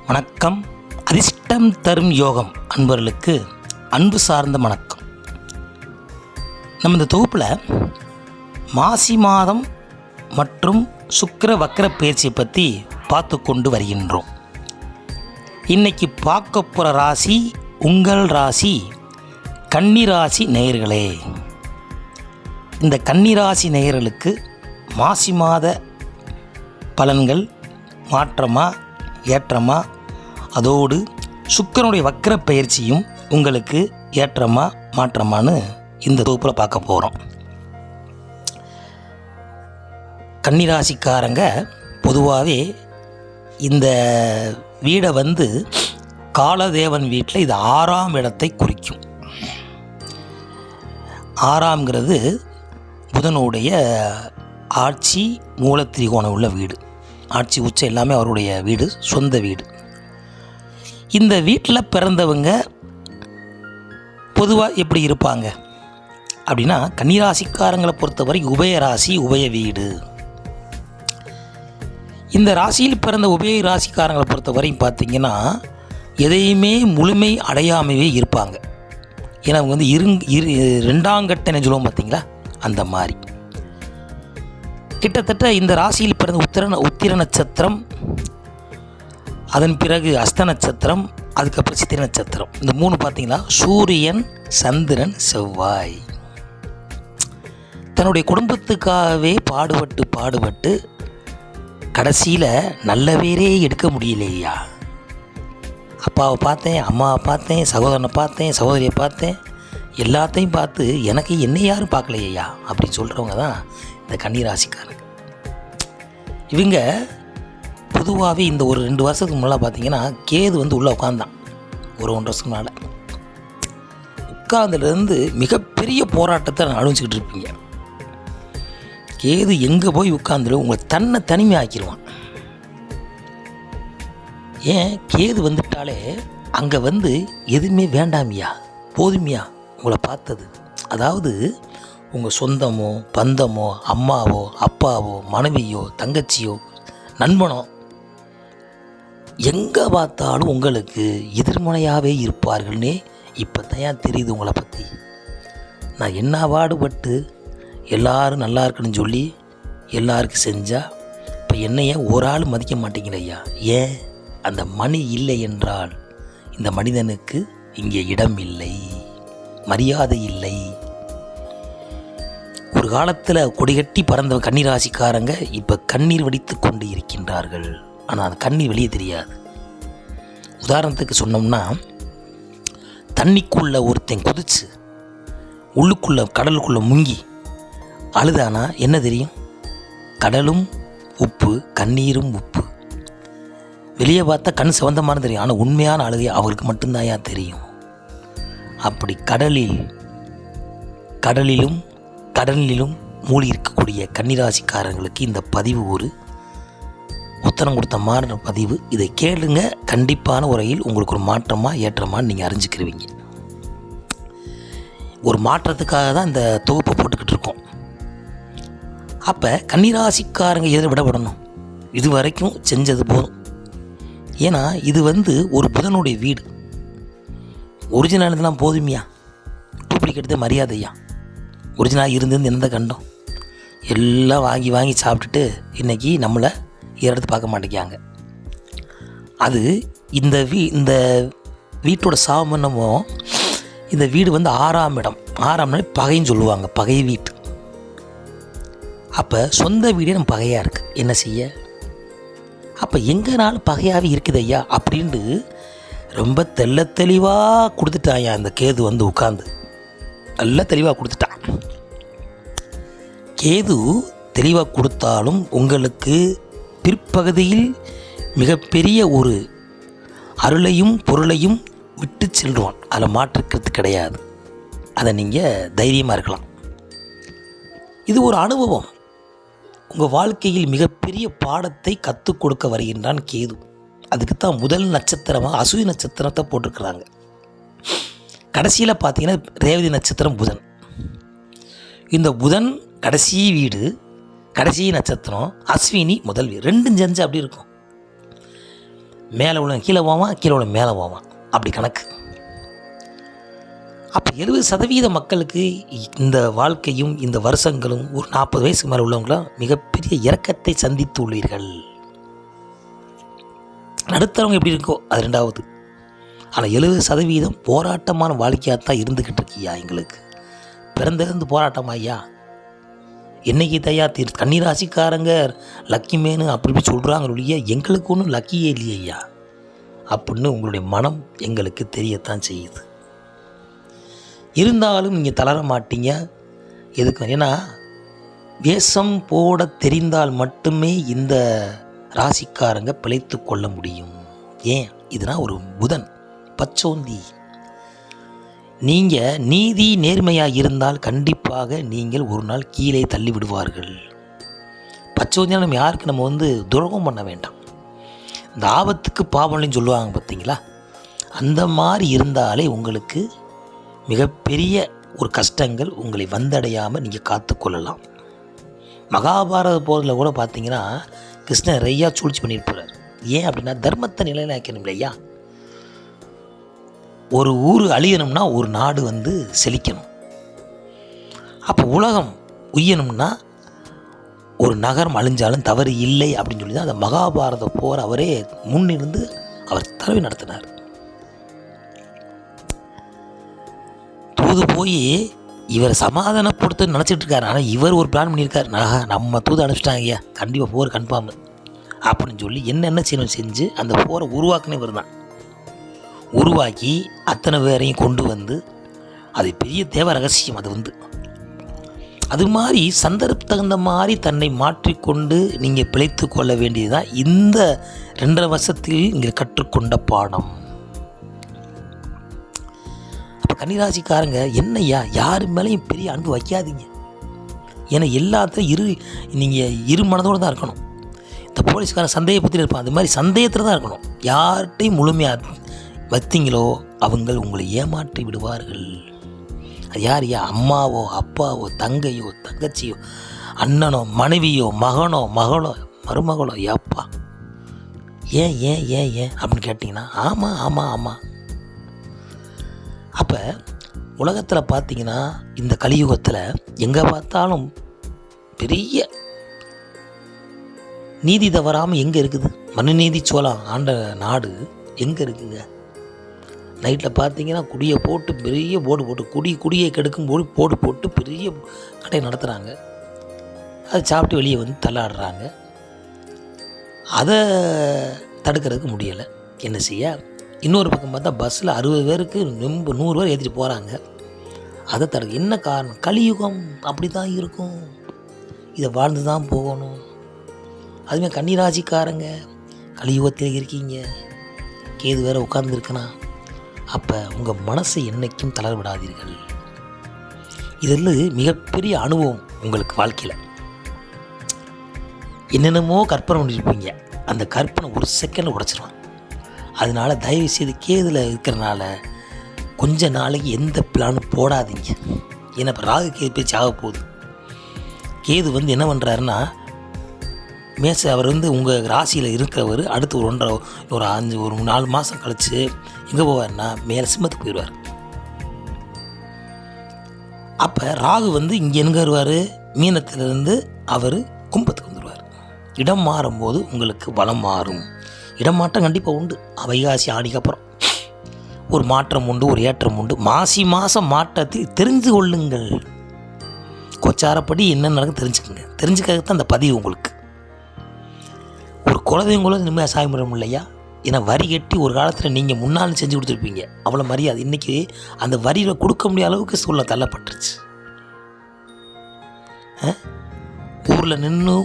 வணக்கம். அதிர்ஷ்டம் தரும் யோகம் அன்பர்களுக்கு அன்பு சார்ந்த வணக்கம். நம்ம இந்த தொகுப்பில் மாசி மாதம் மற்றும் சுக்கிர வக்கர பயிற்சியை பற்றி பார்த்து கொண்டு வருகின்றோம். இன்றைக்கி பார்க்க போகிற ராசி உங்கள் ராசி கன்னிராசி நேயர்களே. இந்த கன்னிராசி நேயர்களுக்கு மாசி மாத பலன்கள் மாற்றமா ஏற்றமா, அதோடு சுக்கிரனுடைய வக்கர பயிற்சியும் உங்களுக்கு ஏற்றமா மாற்றமானு இந்த தொகுப்பில் பார்க்க போகிறோம். கன்னிராசிக்காரங்க பொதுவாகவே இந்த வீடை காலதேவன் வீட்டில் இது 6ஆம் இடத்தை குறிக்கும். 6ஆம்ங்கிறது புதனுடைய ஆட்சி மூலத்திரிகோணம் உள்ள வீடு. ஆட்சி உச்சம் எல்லாமே அவருடைய வீடு, சொந்த வீடு. இந்த வீட்டில் பிறந்தவங்க பொதுவாக எப்படி இருப்பாங்க அப்படின்னா, கன்னிராசிக்காரங்களை பொறுத்தவரை உபயராசி உபய வீடு. இந்த ராசியில் பிறந்த உபய ராசிக்காரங்களை பொறுத்தவரையும் பார்த்திங்கன்னா எதையுமே முழுமை அடையாமையே இருப்பாங்க. ஏன்னா அவங்க ரெண்டாங்கட்டை சொல்லுவோம் பார்த்திங்களா, அந்த மாதிரி. கிட்டத்தட்ட இந்த ராசியில் பிறந்த உத்திர நட்சத்திரம், அதன் பிறகு அஸ்த நட்சத்திரம், அதுக்கப்புறம் சித்திரை நட்சத்திரம், இந்த 3 பார்த்திங்களா சூரியன் சந்திரன் செவ்வாய் தன்னுடைய குடும்பத்துக்காகவே பாடுபட்டு கடைசியில் நல்ல பேரே எடுக்க முடியலையா. அப்பாவை பார்த்தேன், அம்மாவை பார்த்தேன், சகோதரனை பார்த்தேன், சகோதரியை பார்த்தேன், எல்லாத்தையும் பார்த்து எனக்கு என்ன யாரும் பார்க்கலையா அப்படின்னு சொல்கிறவங்க தான் இந்த கன்னிராசிக்காரங்க. இவங்க பொதுவாகவே இந்த ஒரு 2 வருஷத்துக்கு முன்னாடி பார்த்திங்கன்னா கேது உள்ளே உட்காந்தான். ஒரு 1.5 வருஷத்துக்கு முன்னால் உட்கார்ந்துலேருந்து மிகப்பெரிய போராட்டத்தை அனுபவிச்சுக்கிட்டு இருப்பீங்க. கேது எங்கே போய் உட்கார்ந்துடும் உங்களை தனிமை ஆக்கிடுவான். ஏன் கேது வந்துட்டாலே அங்கே எதுவுமே வேண்டாமியா, போதுமையா உங்களை பார்த்தது. அதாவது உங்கள் சொந்தமோ பந்தமோ அம்மாவோ அப்பாவோ மனைவியோ தங்கச்சியோ நண்பனோ எங்கே பார்த்தாலும் உங்களுக்கு எதிர்மனையாகவே இருப்பார்கள்னே இப்போ தான் தெரியுது உங்களை பற்றி. நான் என்ன பாடுபட்டு எல்லோரும் நல்லா இருக்குன்னு சொல்லி எல்லாருக்கும் செஞ்சால் இப்போ என்னைய ஒரு ஆள் மதிக்க மாட்டேங்கிறையா. ஏன்? அந்த மணி இல்லை என்றால் இந்த மனிதனுக்கு இங்கே இடம் இல்லை, மரியாதை இல்லை. ஒரு காலத்தில் கொடிகட்டி பறந்த கன்னிராசிக்காரங்க இப்போ கண்ணீர் வடித்து கொண்டு இருக்கின்றார்கள். ஆனால் அந்த கண்ணீர் வெளியே தெரியாது. உதாரணத்துக்கு சொன்னோம்னா, தண்ணிக்குள்ளே ஒருத்தன் குதிச்சு உள்ளுக்குள்ளே கடலுக்குள்ளே முங்கி அழுதானா என்ன தெரியும்? கடலும் உப்பு, கண்ணீரும் உப்பு. வெளியே பார்த்தா கண் சிவந்தமான தெரியும், ஆனால் உண்மையான அழுகை அவருக்கு மட்டும்தான் தெரியும். அப்படி கடலிலும் மூழ்கி இருக்கக்கூடிய கன்னிராசிக்காரங்களுக்கு இந்த பதிவு ஒரு உத்தரம் கொடுத்த மாதிரி பதிவு. இதை கேளுங்க, கண்டிப்பான முறையில் உங்களுக்கு ஒரு மாற்றமாக ஏற்றமான்னு நீங்கள் அறிஞ்சிக்கிருவீங்க. ஒரு மாற்றத்துக்காக தான் இந்த தொகுப்பை போட்டுக்கிட்டு இருக்கோம். அப்போ கன்னிராசிக்காரங்க எதில் விடப்படணும்? இது வரைக்கும் செஞ்சது போதும். ஏன்னா இது ஒரு புதனுடைய வீடு. ஒரிஜினல் போதுமையா, டூப்ளிகேட் மரியாதையா. ஒரிஜினலாக இருந்து எந்த கண்டம் எல்லாம் வாங்கி சாப்பிட்டுட்டு இன்றைக்கி நம்மளை ஏறது பார்க்க மாட்டேங்காங்க. அது இந்த வீட்டோட சாமனமோ, இந்த வீடு 6ஆம் இடம். 6ஆம் இடம் பகைன்னு சொல்லுவாங்க, பகை வீட்டு. அப்போ சொந்த வீடே நம்ம பகையாக இருக்குது, என்ன செய்ய? அப்போ எங்கேனாலும் பகையாகவே இருக்குது ஐயா அப்படின்ட்டு ரொம்ப தெளிவாக கொடுத்துட்டாயா அந்த கேது உட்காந்து நல்லா தெளிவாக கொடுத்துட்டான். கேது தெளிவாக கொடுத்தாலும் உங்களுக்கு பிற்பகுதியில் மிகப்பெரிய ஒரு அருளையும் பொருளையும் விட்டு செல்வான். அதில் மாற்றுக்கிறது கிடையாது. அதை நீங்கள் தைரியமாக இருக்கலாம். இது ஒரு அனுபவம். உங்கள் வாழ்க்கையில் மிகப்பெரிய பாடத்தை கற்றுக் கொடுக்க வருகின்றான் கேது. அதுக்கு தான் முதல் நட்சத்திரமாக அசுவி நட்சத்திரத்தை போட்டிருக்கிறாங்க. கடைசியில் பார்த்தீங்கன்னா ரேவதி நட்சத்திரம் புதன். இந்த புதன் கடைசி வீடு, கடைசி நட்சத்திரம், அஸ்வினி முதல் வீடு, ரெண்டும் செஞ்சு அப்படி இருக்கும். மேலே உள்ள கீழே போவான், கீழே உள்ள மேலே போவான், அப்படி கணக்கு. அப்போ 70% மக்களுக்கு இந்த வாழ்க்கையும் இந்த வருஷங்களும் ஒரு 40 வயசுக்கு மேலே உள்ளவங்களும் மிகப்பெரிய இறக்கத்தை சந்தித்து உள்ளீர்கள். நடுத்தரவங்க எப்படி இருக்கோ அது ரெண்டாவது. ஆனால் 70% போராட்டமான வாழ்க்கையாக தான் இருந்துக்கிட்டு இருக்கியா. எங்களுக்கு பிறந்திருந்து போராட்டம் ஐயா. என்னைக்கு தையா கன்னிராசிக்காரங்க லக்கி மேனு அப்படி சொல்கிறாங்க இல்லையா, எங்களுக்கு ஒன்றும் லக்கியே இல்லையே ஐயா அப்படின்னு உங்களுடைய மனம் எங்களுக்கு தெரியத்தான் செய்யுது. இருந்தாலும் நீங்கள் தளர மாட்டீங்க. எதுக்கு? ஏன்னா வேஷம் போட தெரிந்தால் மட்டுமே இந்த ராசிக்காரங்க பிழைத்து கொள்ள முடியும். ஏன்? இதுனா ஒரு புதன் பச்சோந்தி. நீங்கள் நீதி நேர்மையாக இருந்தால் கண்டிப்பாக நீங்கள் ஒரு நாள் கீழே தள்ளி விடுவார்கள். பச்சோந்தியாக நம்ம யாருக்கு நம்ம துரோகம் பண்ண வேண்டாம். இந்த ஆபத்துக்கு பாவம்னு சொல்லுவாங்க பார்த்தீங்களா, அந்த மாதிரி இருந்தாலே உங்களுக்கு மிகப்பெரிய ஒரு கஷ்டங்கள் உங்களை வந்தடையாமல் நீங்கள் காத்துக்கொள்ளலாம். மகாபாரத போரில் கூட பார்த்தீங்கன்னா கிருஷ்ணன் நிறையா சூழ்ச்சி பண்ணிட்டு போகிறார். ஏன் அப்படின்னா தர்மத்தை நிலைநாக்கணும் இல்லையா. ஒரு ஊர் அழியணும்னா ஒரு நாடு செழிக்கணும். அப்போ உலகம் உய்யணும்னா ஒரு நகரம் அழிஞ்சாலும் தவறு இல்லை அப்படின்னு சொல்லி தான் அந்த மகாபாரத போர் அவரே முன்னிருந்து அவர் தலைமை நடத்தினார். தூது போய் இவர் சமாதானப்படுத்த நினச்சிட்டு இருக்காரு. ஆனால் இவர் ஒரு பிளான் பண்ணியிருக்காரு, நம்ம தூது அனுப்பிச்சிட்டாங்க ஐயா, கண்டிப்பாக போர் கன்ஃபார்ம் அப்படின்னு சொல்லி என்னென்ன செய்யணும் செஞ்சு அந்த போரை உருவாக்குனே இவர் தான். உருவாக்கி அத்தனை பேரையும் கொண்டு அது பெரிய தேவ ரகசியம். அது மாதிரி சந்தர்ப்ப தகுந்த மாதிரி தன்னை மாற்றிக்கொண்டு நீங்கள் பிழைத்து கொள்ள வேண்டியதுதான் இந்த 2.5 வருஷத்தில் நீங்கள் கற்றுக்கொண்ட பாடம். அப்போ கன்னிராசிக்காரங்க என்னையா யாரு மேலேயும் பெரிய அன்பு வைக்காதீங்க. ஏன்னா எல்லாத்தையும் நீங்கள் இரு மனதோடு தான் இருக்கணும். இந்த போலீஸ்காரன் சந்தேகப்பத்தில் இருப்பான், அது மாதிரி சந்தேகத்தில் தான் இருக்கணும். யார்கிட்டையும் முழுமையாக வைத்தீங்களோ அவங்க உங்களை ஏமாற்றி விடுவார்கள். அது யார்? அம்மாவோ அப்பாவோ தங்கையோ தங்கச்சியோ அண்ணனோ மனைவியோ மகனோ மகளோ மருமகளோ. ஏப்பா ஏன் ஏன் ஏன் ஏன் அப்படின்னு கேட்டிங்கன்னா ஆமாம் ஆமாம் ஆமாம். அப்போ உலகத்தில் பார்த்தீங்கன்னா இந்த கலியுகத்தில் எங்கே பார்த்தாலும் பெரிய நீதி தவறாமல் எங்கே இருக்குது? மனுநீதி சோழம் ஆண்ட நாடு எங்கே இருக்குங்க? நைட்டில் பார்த்தீங்கன்னா குடியை போட்டு பெரிய போர்டு போட்டு குடியை கெடுக்கும் போர்டு போட்டு பெரிய கடை நடத்துகிறாங்க. அதை சாப்பிட்டு வெளியே தள்ளாடுறாங்க. அதை தடுக்கிறதுக்கு முடியலை. என்ன செய்ய? இன்னொரு பக்கம் பார்த்தா பஸ்ஸில் 60 பேருக்கு 100 பேர் ஏற்றிட்டு போகிறாங்க. அதை தடுக்க என்ன காரணம்? கலியுகம் அப்படி தான் இருக்கும். இதை வாழ்ந்து தான் போகணும். அதுமாதிரி கன்னிராசிக்காரங்க கலியுகத்தில் இருக்கீங்க. கேது வேறு உட்கார்ந்துருக்குன்னா அப்போ உங்கள் மனசை என்றைக்கும் தளர விடாதீர்கள். இதில் மிகப்பெரிய அனுபவம் உங்களுக்கு வாழ்க்கையில். என்னென்னமோ கற்பனை பண்ணியிருப்பீங்க, அந்த கற்பனை ஒரு செகண்டில் உடைச்சிருவான். அதனால் தயவுசெய்து கேதில் இருக்கிறனால கொஞ்ச நாளைக்கு எந்த பிளானும் போடாதீங்க. ஏன்னா இப்போ ராகு கேது பேச்சு ஆக போகுது. கேது என்ன பண்ணுறாருன்னா அவர் உங்கள் ராசியில் இருக்கிறவர் அடுத்து ஒரு 4 மாதம் கழித்து எங்கே போவார்னா மேலே சிம்மத்துக்கு போயிடுவார். அப்போ ராகு இங்கே எங்கே வருவார்? மீனத்திலிருந்து அவர் கும்பத்துக்கு வந்துடுவார். இடம் மாறும்போது உங்களுக்கு பலம் மாறும். இடம் மாற்றம் கண்டிப்பாக உண்டு. வைகாசி ஆடிக்கு அப்புறம் ஒரு மாற்றம் உண்டு, ஒரு ஏற்றம் உண்டு. மாசி மாதம் மாற்றத்தில் தெரிந்து கொள்ளுங்கள். கொச்சாரப்படி என்ன நடக்கும் தெரிஞ்சுக்கோங்க. தெரிஞ்சுக்கிறதுக்கு அந்த பதிவு உங்களுக்கு. ஒரு குலதெய்வங்களும் நிம்மதியாக சாமி கும்பிட இல்லையா? ஏன்னா வரி கட்டி ஒரு காலத்தில் நீங்கள் முன்னால் செஞ்சு கொடுத்துருப்பீங்க, அவ்வளோ மரியாதை. இன்றைக்கி அந்த வரியில் கொடுக்க முடியாத அளவுக்கு சூழ்நிலை தள்ளப்பட்டுருச்சு. ஊரில் நின்று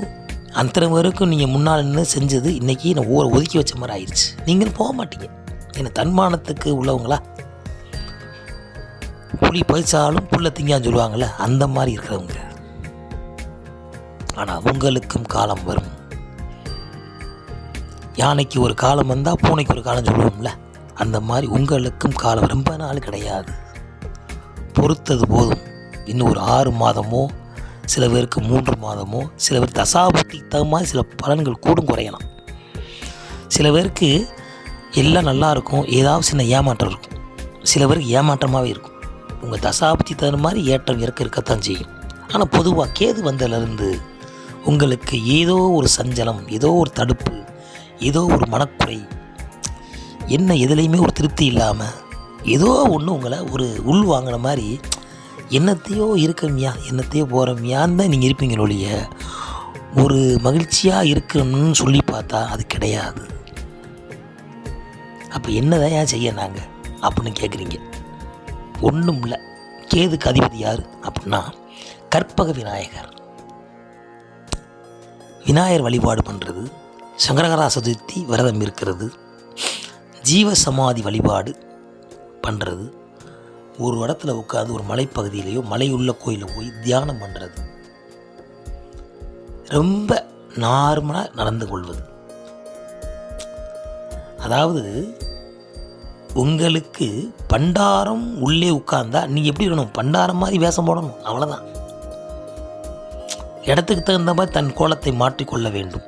அத்தனை பேருக்கும் நீங்கள் முன்னால் நின்று செஞ்சது இன்றைக்கி நான் ஊரை ஒதுக்கி வச்ச மாதிரி ஆயிடுச்சு. நீங்களும் போக மாட்டீங்க. ஏன்னா தன்மானத்துக்கு உள்ளவங்களா புளி பறிச்சாலும் புல்லை திங்கான்னு சொல்லுவாங்கள்ல, அந்த மாதிரி இருக்கிறவங்க. ஆனால் உங்களுக்கும் காலம் வரும். யானைக்கு ஒரு காலம் வந்தால் பூனைக்கு ஒரு காலம் சொல்லுவோம்ல, அந்த மாதிரி உங்களுக்கும் காலம் ரொம்ப நாள் கிடையாது. பொறுத்தது போதும். இன்னும் ஒரு 6 மாதமோ, சில பேருக்கு 3 மாதமோ, சில பேர் தசாபுத்திக்கு தகுந்த மாதிரி சில பலன்கள் கூடும் குறையலாம். சில பேருக்கு எல்லாம் நல்லா இருக்கும், ஏதாவது சின்ன ஏமாற்றம் இருக்கும். சில பேருக்கு ஏமாற்றமாகவே இருக்கும். உங்கள் தசாபுத்தி தகுந்த மாதிரி ஏற்றம் இருக்கத்தான் செய்யும். ஆனால் பொதுவாக கேது வந்ததுலேருந்து உங்களுக்கு ஏதோ ஒரு சஞ்சலம், ஏதோ ஒரு தடுப்பு, ஏதோ ஒரு மனக்குறை, என்ன எதுலேயுமே ஒரு திருப்தி இல்லாமல் ஏதோ ஒன்று உங்களை ஒரு உள் வாங்கின மாதிரி என்னத்தையோ இருக்கமியா, என்னத்தையோ போகிறோமியான்னு தான் நீங்கள் இருப்பீங்க ஒழிய ஒரு மகிழ்ச்சியாக இருக்கணும்னு சொல்லி பார்த்தா அது கிடையாது. அப்போ என்னதான் ஏன் செய்ய நாங்கள் அப்படின்னு கேட்குறீங்க. ஒன்றும் இல்லை. கேதுக்கு அதிபதி யார் அப்படின்னா கற்பக விநாயகர். விநாயகர் வழிபாடு பண்ணுறது, சங்கரகரா சதுர்த்தி விரதம் இருக்கிறது, ஜீவ சமாதி வழிபாடு பண்ணுறது, ஒரு இடத்துல உட்காந்து ஒரு மலைப்பகுதியிலையோ மலையுள்ள கோயிலில் போய் தியானம் பண்ணுறது, ரொம்ப நார்மலாக நடந்து கொள்வது. அதாவது உங்களுக்கு பண்டாரம் உள்ளே உட்கார்ந்தா நீங்கள் எப்படி இருக்கணும், பண்டாரம் மாதிரி வேஷம் போடணும், அவ்வளோதான். இடத்துக்கு தகுந்த மாதிரி தன் கோலத்தை மாற்றிக்கொள்ள வேண்டும்.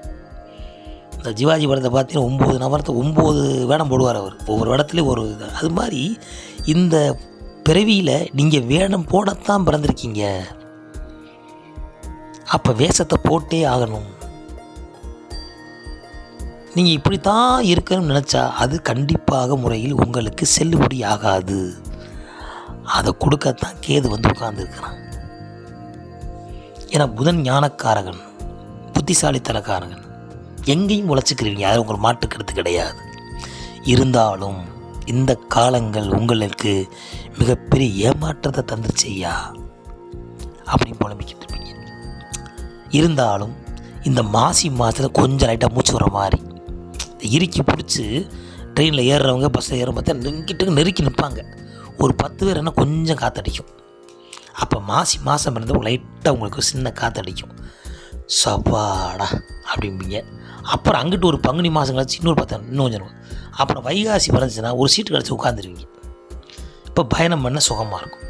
இந்த சிவாஜி படத்தை பார்த்தீங்கன்னா 9 நபரத்தை 9 வேடம் போடுவார் அவர், ஒவ்வொரு இடத்துலையும் ஒரு இது. அது மாதிரி இந்த பிறவியில் நீங்கள் வேடம் போடத்தான் பிறந்திருக்கீங்க. அப்போ வேஷத்தை போட்டே ஆகணும். நீங்கள் இப்படித்தான் இருக்கணும்னு நினச்சா அது கண்டிப்பாக முறையில் உங்களுக்கு செல்லுபடி ஆகாது. அதை கொடுக்கத்தான் கேது வந்து உட்கார்ந்துருக்கிறான். ஏன்னா புதன் ஞானக்காரகன், புத்திசாலித்தனக்காரகன். எங்கேயும் உழைச்சிக்கிறீங்க, யாரும் உங்கள் மாட்டுக்கிறது கிடையாது. இருந்தாலும் இந்த காலங்கள் உங்களுக்கு மிகப்பெரிய ஏமாற்றத்தை தந்துருச்சையா அப்படின்னு புலம்பிக்கிட்டு இருப்பீங்க. இருந்தாலும் இந்த மாசி மாதத்தில் கொஞ்சம் லைட்டாக மூச்சு வர மாதிரி இறுக்கி பிடிச்சி ட்ரெயினில் ஏறுறவங்க பஸ்ஸில் ஏறும் பார்த்தா நெருக்கி நிற்பாங்க. ஒரு 10 பேர் என்ன கொஞ்சம் காற்றடிக்கும். அப்போ மாசி மாதம் இருந்தவங்க லைட்டாக உங்களுக்கு சின்ன காற்றடிக்கும். சவாடா அப்படிம்பீங்க. அப்புறம் அங்கிட்டு ஒரு பங்குனி மாதம் கழிச்சு இன்னொரு 10 இன்னும் கொஞ்சம். அப்புறம் வைகாசி வரைஞ்சுன்னா ஒரு சீட்டு கிடச்சி உட்காந்துருவீங்க. இப்போ பயணம் பண்ண சுகமாக இருக்கும்.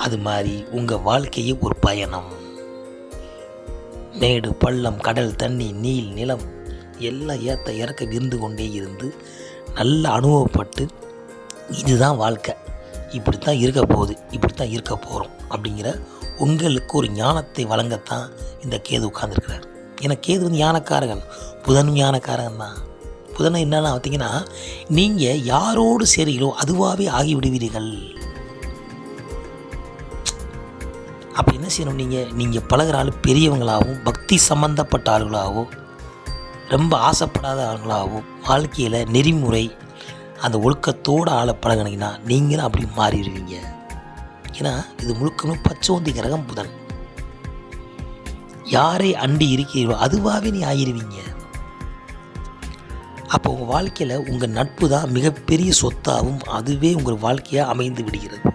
அது மாதிரி உங்கள் வாழ்க்கையே ஒரு பயணம். மேடு பள்ளம் கடல் தண்ணி நீல் நிலம் எல்லாம் ஏற்ற இறக்க விருந்து கொண்டே இருந்து நல்ல அனுபவப்பட்டு இதுதான் வாழ்க்கை, இப்படித்தான் இருக்க போகுது, இப்படித்தான் இருக்க போகிறோம் அப்படிங்கிற உங்களுக்கு ஒரு ஞானத்தை வழங்கத்தான் இந்த கேது உட்கார்ந்துருக்கிறார். ஏன்னா கேது வந்து ஞானக்காரகன், புதனும் ஞானக்காரகன் தான். புதனை என்னென்னா பார்த்தீங்கன்னா நீங்கள் யாரோடு சேருகிறோ அதுவாகவே ஆகிவிடுவீர்கள். அப்போ என்ன செய்யணும், நீங்கள் பழகிற ஆள் பெரியவங்களாகவும் பக்தி சம்பந்தப்பட்ட ஆளுகளாகவும் ரொம்ப ஆசைப்படாத ஆளுகளாகவும் வாழ்க்கையில் நெறிமுறை அந்த ஒழுக்கத்தோடு ஆளை பழகினீங்கன்னா நீங்களும் அப்படி மாறிடுவீங்க. ஏன்னா இது முழுக்கணும் பச்சோந்தி கிரகம் புதன். யாரை அண்டி இருக்கிறீர்களோ அதுவாகவே நீ ஆகிடுவீங்க. அப்போ உங்கள் வாழ்க்கையில் உங்கள் நட்பு தான் மிகப்பெரிய சொத்தாகவும் அதுவே உங்கள் வாழ்க்கையாக அமைந்து விடுகிறது.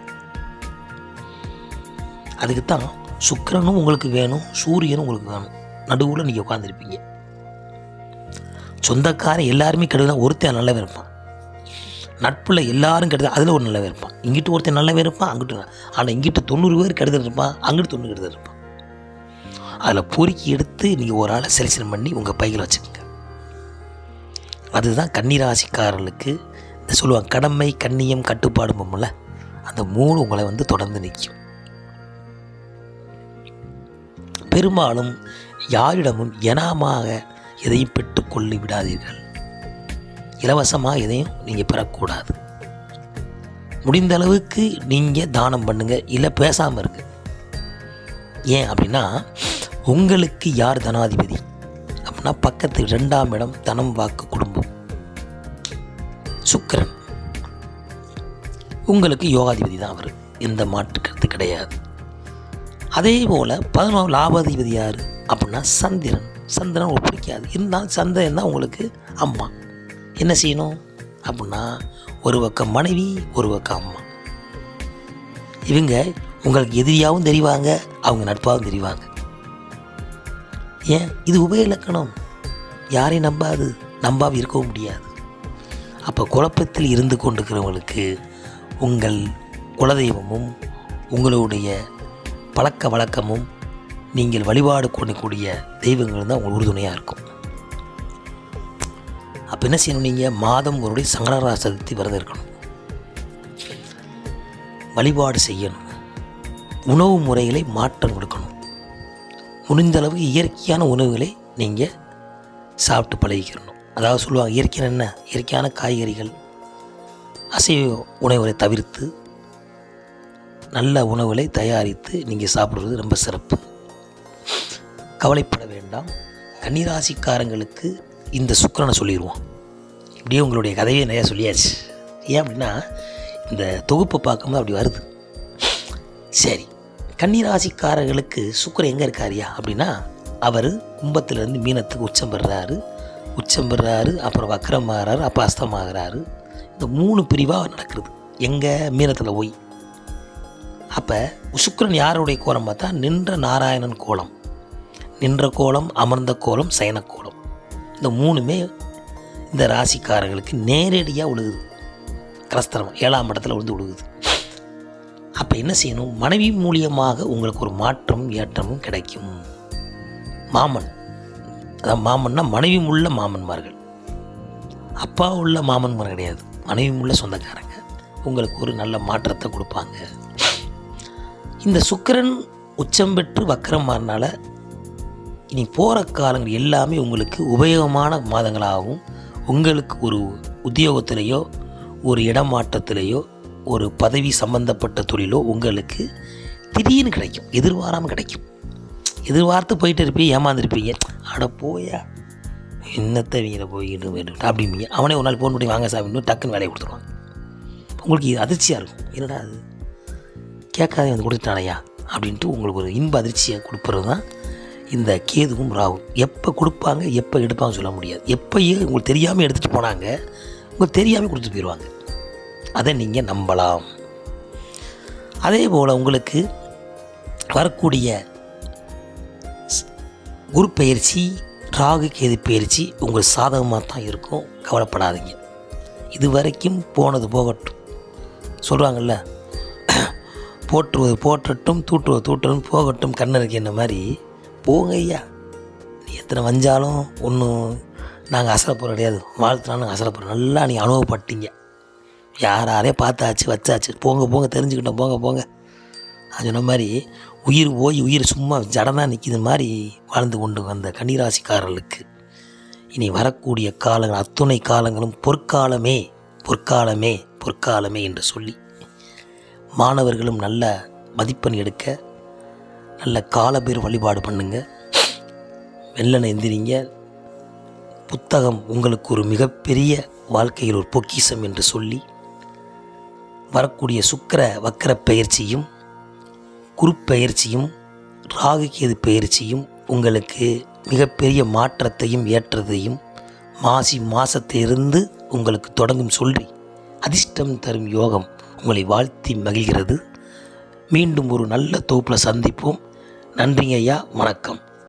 அதுக்குத்தான் சுக்கிரனும் உங்களுக்கு வேணும், சூரியனும் உங்களுக்கு வேணும். நடுவில் நீங்கள் உட்காந்துருப்பீங்க. சொந்தக்காரன் எல்லாருமே கெடுதான், ஒருத்தன் நல்லவே இருப்பான். நட்பில் எல்லாரும் கெடுதல், அதில் ஒரு நல்லவே இருப்பான். இங்கிட்டு ஒருத்தன் நல்லவே இருப்பான், அங்கிட்டு. ஆனால் இங்கிட்டு 90 பேர் கெடுதல் இருப்பான், அங்கிட்டு 90 கெடுதல் இருப்பான். அதில் பொறுக்கி எடுத்து நீங்கள் ஒரு ஆளை செலெக்ஷன் பண்ணி உங்கள் பையில் வச்சுக்கோங்க. அதுதான் கன்னிராசிக்காரர்களுக்கு இந்த சொல்லுவாங்க கடமை கண்ணியம் கட்டுப்பாடு போல அந்த 3 உங்களை வந்து தொடர்ந்து நிற்கும். பெரும்பாலும் யாரிடமும் இனாமாக எதையும் பெற்றுக்கொள்ளி விடாதீர்கள். இலவசமாக எதையும் நீங்கள் பெறக்கூடாது. முடிந்த அளவுக்கு நீங்கள் தானம் பண்ணுங்கள், இல்லை பேசாமல் இருங்க. ஏன் அப்படின்னா உங்களுக்கு யார் தனாதிபதி அப்படின்னா பக்கத்து 2ஆம் இடம் தனம் வாக்கு குடும்பம் சுக்கிரன். உங்களுக்கு யோகாதிபதி தான் அவர், எந்த மாற்று கருத்து கிடையாது. அதே போல் 11ஆம் லாபாதிபதி யார் அப்படின்னா சந்திரன். சந்திரன் உங்களுக்கு பிடிக்காது, இருந்தாலும் சந்திரன் தான் உங்களுக்கு அம்மா. என்ன செய்யணும் அப்படின்னா ஒரு பக்கம் மனைவி ஒரு பக்கம் அம்மா. இவங்க உங்களுக்கு எதிரியாகவும் தெரிவாங்க, அவங்க நட்பாகவும் தெரிவாங்க. ஏன் இது உபய இலக்கணம், யாரையும் நம்பாமல் இருக்கவும் முடியாது. அப்போ குழப்பத்தில் இருந்து கொண்டிருக்கிறவங்களுக்கு உங்கள் குலதெய்வமும் உங்களுடைய பழக்க வழக்கமும் நீங்கள் வழிபாடு கொள்ளக்கூடிய தெய்வங்கள் தான் உங்களுக்கு உறுதுணையாக இருக்கும். அப்போ அப்போ என்ன செய்யணும், நீங்கள் மாதம் ஒருடைய சங்கடஹர சதுர்த்தி விரதம் இருக்கணும், வழிபாடு செய்யணும், உணவு முறைகளை மாற்றம் கொடுக்கணும், முடிந்தளவுக்கு இயற்கையான உணவுகளை நீங்கள் சாப்பிட்டு பழகிக்கிறணும். அதாவது சொல்லுவாங்க இயற்கையான என்ன, இயற்கையான காய்கறிகள், அசைவ உணவுகளை தவிர்த்து நல்ல உணவுகளை தயாரித்து நீங்கள் சாப்பிடுவது ரொம்ப சிறப்பு. கவலைப்பட வேண்டாம். கன்னிராசிக்காரங்களுக்கு இந்த சுக்கிரனை சொல்லிடுவோம். இப்படியே உங்களுடைய கதையை நிறையா சொல்லியாச்சு. ஏன் அப்படின்னா இந்த தொகுப்பை பார்க்கும்போது அப்படி வருது. சரி, கன்னிராசிக்காரர்களுக்கு சுக்கிரன் எங்கே இருக்காரியா அப்படின்னா, அவர் கும்பத்திலேருந்து மீனத்துக்கு உச்சம் பெறாரு, அப்புறம் வக்கரமாகறாரு, அப்போ அஸ்தமாகறாரு. இந்த 3 பிரிவாக நடக்கிறது எங்கே, மீனத்தில் போய். அப்போ சுக்கிரன் யாருடைய கோலம் பார்த்தா, நின்ற நாராயணன் கோலம், நின்ற கோலம், அமர்ந்த கோலம், சயன கோலம். இந்த 3மே இந்த ராசிக்காரர்களுக்கு நேரடியாக விழுகுது. கலஸ்தரம் 7ஆம் இடத்துல விழுகுது. அப்போ என்ன செய்யணும், மனைவி மூலியமாக உங்களுக்கு ஒரு மாற்றமும் ஏற்றமும் கிடைக்கும். மாமன், அதான் மாமன்னா மனைவி உள்ள மாமன்மார்கள், அப்பா உள்ள மாமன்மார் கிடையாது, மனைவி உள்ள சொந்தக்காரங்க உங்களுக்கு ஒரு நல்ல மாற்றத்தை கொடுப்பாங்க. இந்த சுக்கிரன் உச்சம் பெற்று வக்கரம் மாறினால இனி போகிற காலங்கள் எல்லாமே உங்களுக்கு உபயோகமான மாதங்களாகவும், உங்களுக்கு ஒரு உத்தியோகத்திலேயோ ஒரு இடமாற்றத்திலேயோ ஒரு பதவி சம்பந்தப்பட்ட தொழிலோ உங்களுக்கு திடீர்னு கிடைக்கும், எதிர்பாராமல் கிடைக்கும். எதிர்பார்த்து போயிட்டு இருப்பீங்க, ஏமாந்துருப்பீங்க, அட போயா என்னத்தை வீங்கிற போயிட்டு போயிட்டு அப்படிம்பீங்க. அவனே ஒரு நாள் ஃபோன் பண்ணி வாங்க சாப்பிட்டு டக்குன்னு வேலையை கொடுத்துருவான். உங்களுக்கு இது அதிர்ச்சியாக இருக்கும், என்னடா அது கேட்காதே வந்து கொடுத்துட்டானையா அப்படின்ட்டு உங்களுக்கு ஒரு இன்ப அதிர்ச்சியை கொடுப்பது தான் இந்த கேதுவும் ராகும். எப்போ கொடுப்பாங்க எப்போ எடுப்பாங்க சொல்ல முடியாது. எப்போயே உங்களுக்கு தெரியாமல் எடுத்துகிட்டு போனாங்க, உங்களுக்கு தெரியாமல் கொடுத்துட்டு போயிடுவாங்க. அதை நீங்கள் நம்பலாம். அதே போல் உங்களுக்கு வரக்கூடிய குரு பயிற்சி, ராகு கேது பயிற்சி உங்கள் சாதகமாக தான் இருக்கும், கவலைப்படாதீங்க. இது வரைக்கும் போனது போகட்டும் சொல்கிறாங்கல்ல, போற்றுவது போற்றட்டும், தூற்றுவது தூற்றட்டும், போகட்டும் கண்ணருக்கு என்ன மாதிரி போங்க ஐயா. நீ எத்தனை வஞ்சாலும் ஒன்றும் நாங்கள் அசலப்போகிற கிடையாது, வாழ்த்துனாலும் அசலப்போகிறோம். நல்லா நீங்கள் அனுபவப்பட்டீங்க, யாரையே பார்த்தாச்சு வச்சாச்சு, போங்க தெரிஞ்சுக்கிட்டோம், போங்க. அது சொன்ன மாதிரி உயிர் போய் உயிர் சும்மா ஜடனாக நிற்கிது மாதிரி வாழ்ந்து கொண்டு வந்த கன்னிராசிக்காரர்களுக்கு இனி வரக்கூடிய காலங்கள் அத்துணை காலங்களும் பொற்காலமே பொற்காலமே பொற்காலமே என்று சொல்லி, மாணவர்களும் நல்ல மதிப்பெண் எடுக்க நல்ல காலபேர் வழிபாடு பண்ணுங்க, வெள்ளனை எந்திரிங்க. புத்தகம் உங்களுக்கு ஒரு மிகப்பெரிய வாழ்க்கையில் ஒரு பொக்கிஷம் என்று சொல்லி, வரக்கூடிய சுக்கிர வக்கர பயிற்சியும் குருப்பெயர்ச்சியும் ராகு கேது பயிற்சியும் உங்களுக்கு மிகப்பெரிய மாற்றத்தையும் ஏற்றத்தையும் மாசி மாதத்திலிருந்து உங்களுக்கு தொடங்கும் சொல்லி அதிர்ஷ்டம் தரும் யோகம் உங்களை வாழ்த்தி மகிழ்கிறது. மீண்டும் ஒரு நல்ல தொகுப்பில் சந்திப்போம். நன்றிங்க ஐயா, வணக்கம்.